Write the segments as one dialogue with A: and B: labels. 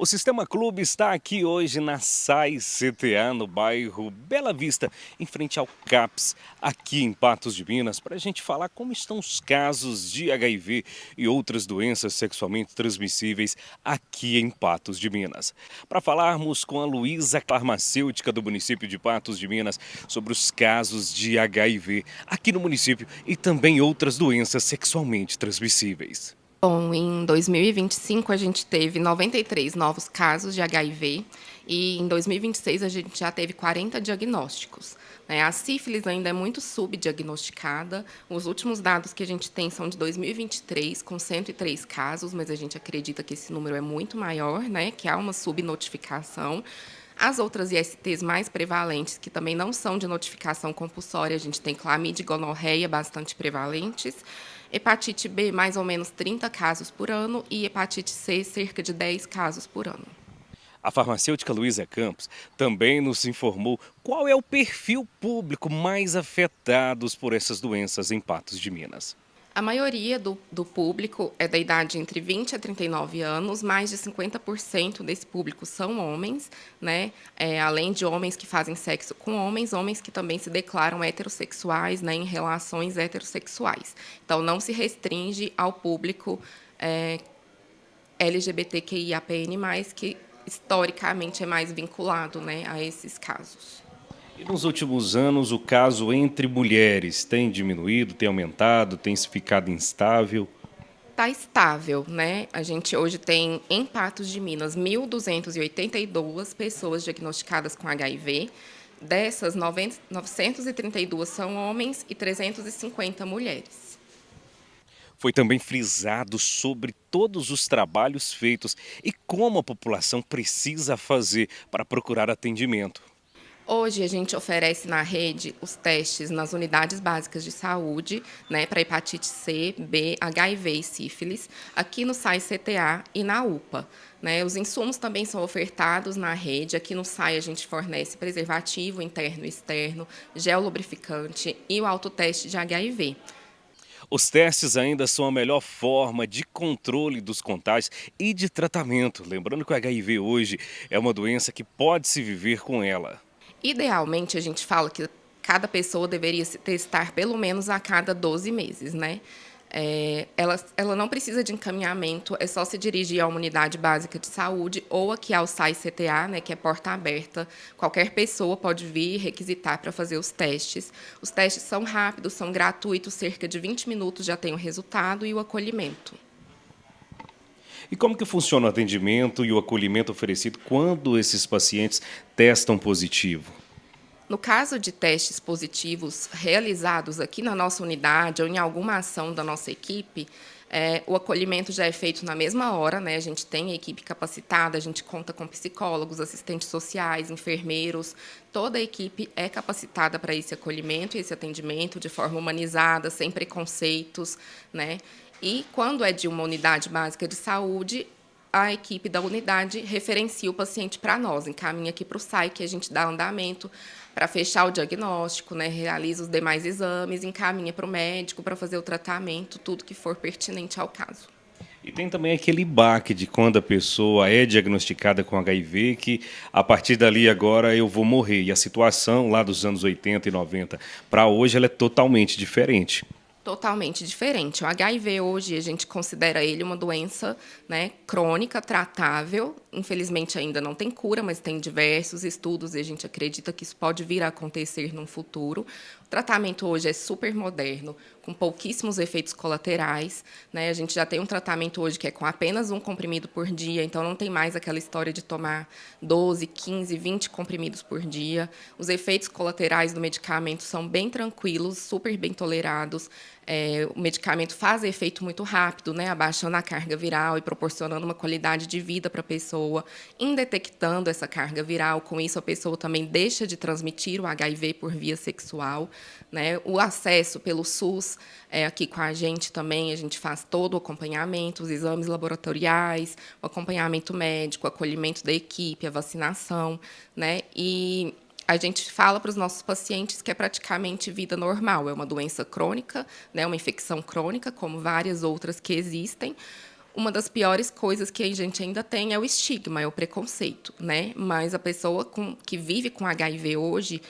A: O Sistema Clube está aqui hoje na SAI CTA, no bairro Bela Vista, em frente ao CAPS, aqui em Patos de Minas, para a gente falar como estão os casos de HIV e outras doenças sexualmente transmissíveis aqui em Patos de Minas. Para falarmos com a Luísa, farmacêutica do município de Patos de Minas, sobre os casos de HIV aqui no município e também outras doenças sexualmente transmissíveis.
B: Bom, em 2025 a gente teve 93 novos casos de HIV e em 2026 a gente já teve 40 diagnósticos, né? A sífilis ainda é muito subdiagnosticada. Os últimos dados que a gente tem são de 2023, com 103 casos, mas a gente acredita que esse número é muito maior, né? Que há uma subnotificação. As outras ISTs mais prevalentes, que também não são de notificação compulsória, a gente tem clamídia e gonorreia bastante prevalentes. Hepatite B, mais ou menos 30 casos por ano, e hepatite C, cerca de 10 casos por ano.
A: A farmacêutica Luísa Campos também nos informou qual é o perfil público mais afetados por essas doenças em Patos de Minas.
B: A maioria do público é da idade entre 20 a 39 anos, mais de 50% desse público são homens, né? Além de homens que fazem sexo com homens, homens que também se declaram heterossexuais, né, em relações heterossexuais. Então, não se restringe ao público LGBTQIAPN+, que historicamente é mais vinculado, né, a esses casos.
A: E nos últimos anos, o caso entre mulheres tem diminuído, tem aumentado, tem se ficado instável?
B: Está estável, né? A gente hoje tem, em Patos de Minas, 1.282 pessoas diagnosticadas com HIV. Dessas, 932 são homens e 350 mulheres.
A: Foi também frisado sobre todos os trabalhos feitos e como a população precisa fazer para procurar atendimento.
B: Hoje, a gente oferece na rede os testes nas unidades básicas de saúde, né, para hepatite C, B, HIV e sífilis, aqui no SAI CTA e na UPA. Né? Os insumos também são ofertados na rede. Aqui no SAI a gente fornece preservativo interno e externo, gel lubrificante e o autoteste de HIV.
A: Os testes ainda são a melhor forma de controle dos contágios e de tratamento. Lembrando que o HIV hoje é uma doença que pode-se viver com ela.
B: Idealmente, a gente fala que cada pessoa deveria se testar pelo menos a cada 12 meses, né? Ela não precisa de encaminhamento, é só se dirigir a uma unidade básica de saúde ou aqui ao SAI CTA, né, que é porta aberta. Qualquer pessoa pode vir requisitar para fazer os testes. Os testes são rápidos, são gratuitos, cerca de 20 minutos já tem o resultado e o acolhimento.
A: E como que funciona o atendimento e o acolhimento oferecido quando esses pacientes testam positivo?
B: No caso de testes positivos realizados aqui na nossa unidade ou em alguma ação da nossa equipe, o acolhimento já é feito na mesma hora, né? A gente tem a equipe capacitada, a gente conta com psicólogos, assistentes sociais, enfermeiros. Toda a equipe é capacitada para esse acolhimento e esse atendimento de forma humanizada, sem preconceitos, né? E quando é de uma unidade básica de saúde, a equipe da unidade referencia o paciente para nós, encaminha aqui para o SAI, que a gente dá andamento para fechar o diagnóstico, né, realiza os demais exames, encaminha para o médico para fazer o tratamento, tudo que for pertinente ao caso.
A: E tem também aquele baque de quando a pessoa é diagnosticada com HIV, que a partir dali agora eu vou morrer. E a situação lá dos anos 80 e 90 para hoje ela é totalmente diferente.
B: Totalmente diferente. O HIV hoje a gente considera ele uma doença, né, crônica, tratável. Infelizmente ainda não tem cura, mas tem diversos estudos e a gente acredita que isso pode vir a acontecer no futuro. O tratamento hoje é super moderno, com pouquíssimos efeitos colaterais, né? A gente já tem um tratamento hoje que é com apenas um comprimido por dia, então não tem mais aquela história de tomar 12, 15, 20 comprimidos por dia. Os efeitos colaterais do medicamento são bem tranquilos, super bem tolerados. O medicamento faz efeito muito rápido, né, abaixando a carga viral e proporcionando uma qualidade de vida para a pessoa, indetectando essa carga viral. Com isso, a pessoa também deixa de transmitir o HIV por via sexual. Né? O acesso pelo SUS, aqui com a gente também, a gente faz todo o acompanhamento, os exames laboratoriais, o acompanhamento médico, o acolhimento da equipe, a vacinação. Né? E a gente fala para os nossos pacientes que é praticamente vida normal. É uma doença crônica, né, uma infecção crônica, como várias outras que existem. Uma das piores coisas que a gente ainda tem é o estigma, é o preconceito, né? Mas a pessoa que vive com HIV hoje,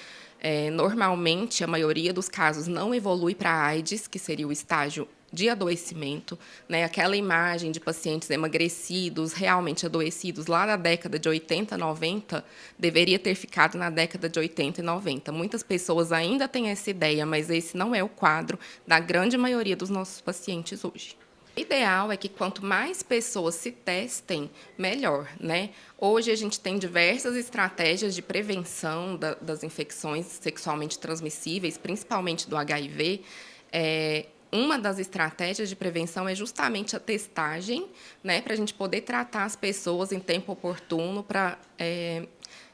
B: normalmente, a maioria dos casos não evolui para AIDS, que seria o estágio de adoecimento, né? Aquela imagem de pacientes emagrecidos, realmente adoecidos lá na década de 80, 90, deveria ter ficado na década de 80 e 90. Muitas pessoas ainda têm essa ideia, mas esse não é o quadro da grande maioria dos nossos pacientes hoje. O ideal é que quanto mais pessoas se testem, melhor, né? Hoje a gente tem diversas estratégias de prevenção das infecções sexualmente transmissíveis, principalmente do HIV. Uma das estratégias de prevenção é justamente a testagem, né, para a gente poder tratar as pessoas em tempo oportuno para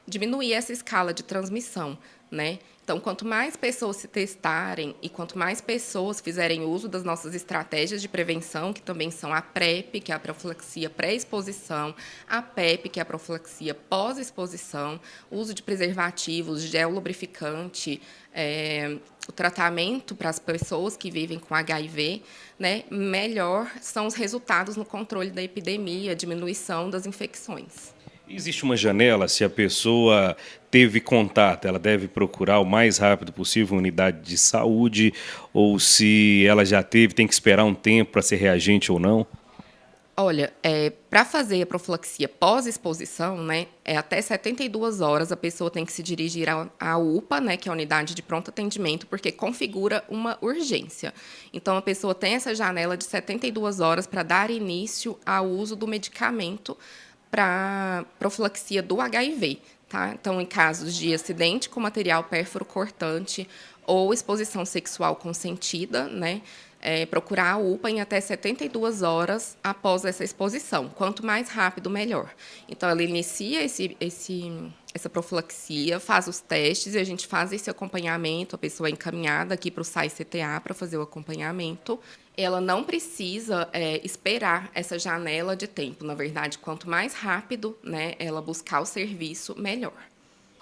B: diminuir essa escala de transmissão, né? Então, quanto mais pessoas se testarem e quanto mais pessoas fizerem uso das nossas estratégias de prevenção, que também são a PrEP, que é a profilaxia pré-exposição, a PEP, que é a profilaxia pós-exposição, uso de preservativos, gel lubrificante, o tratamento para as pessoas que vivem com HIV, né, melhor são os resultados no controle da epidemia, diminuição das infecções.
A: Existe uma janela, se a pessoa teve contato, ela deve procurar o mais rápido possível uma unidade de saúde, ou se ela já teve, tem que esperar um tempo para ser reagente ou não?
B: Olha, para fazer a profilaxia pós-exposição, né, até 72 horas a pessoa tem que se dirigir à UPA, né, que é a unidade de pronto atendimento, porque configura uma urgência. Então, a pessoa tem essa janela de 72 horas para dar início ao uso do medicamento para profilaxia do HIV. Tá? Então, em casos de acidente com material pérfuro cortante ou exposição sexual consentida, né, procurar a UPA em até 72 horas após essa exposição. Quanto mais rápido, melhor. Então, ela inicia essa profilaxia, faz os testes e a gente faz esse acompanhamento. A pessoa é encaminhada aqui para o SAI-CTA para fazer o acompanhamento. Ela não precisa esperar essa janela de tempo. Na verdade, quanto mais rápido, né, ela buscar o serviço, melhor.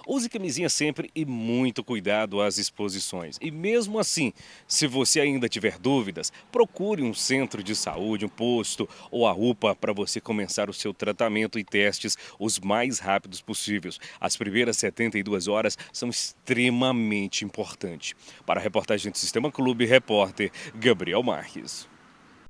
A: Use camisinha sempre e muito cuidado às exposições. E mesmo assim, se você ainda tiver dúvidas, procure um centro de saúde, um posto ou a UPA para você começar o seu tratamento e testes os mais rápidos possíveis. As primeiras 72 horas são extremamente importantes. Para a reportagem do Sistema Clube, repórter Gabriel Marques.